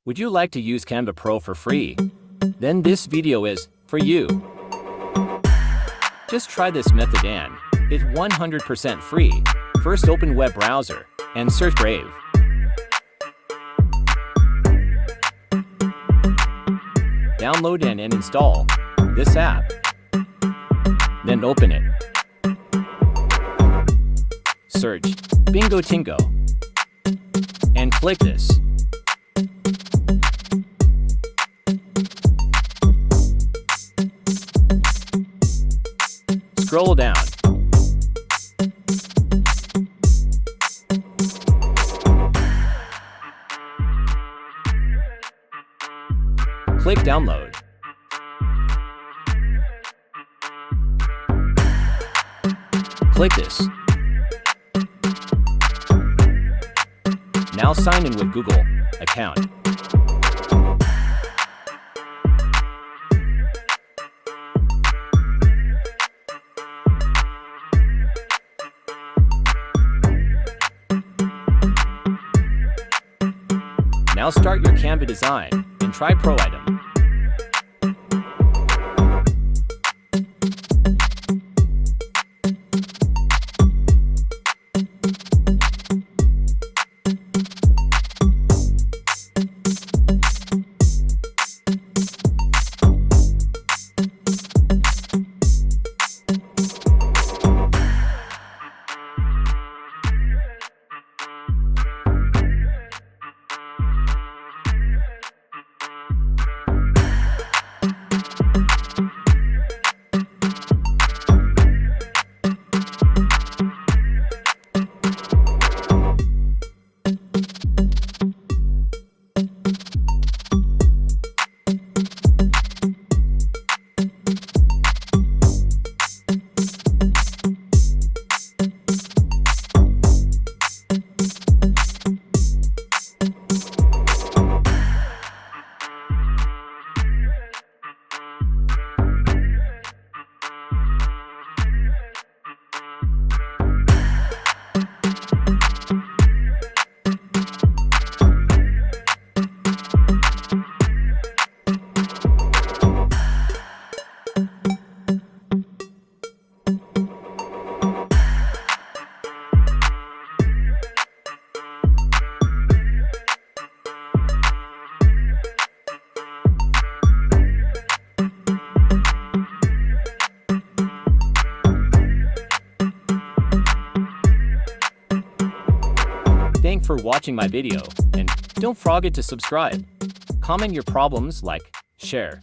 Would you like to use Canva Pro for free? Then this video is for you. Just try this method and it's 100% free. First, open web browser and search Brave. Download and install this app. Then open it. Search Bingo Tingo and click this. Scroll down. Click download. Click this. Now sign in with Google account. Now start your Canva design and try Pro item. Thanks for watching my video, and don't forget to subscribe. Comment your problems, like, share.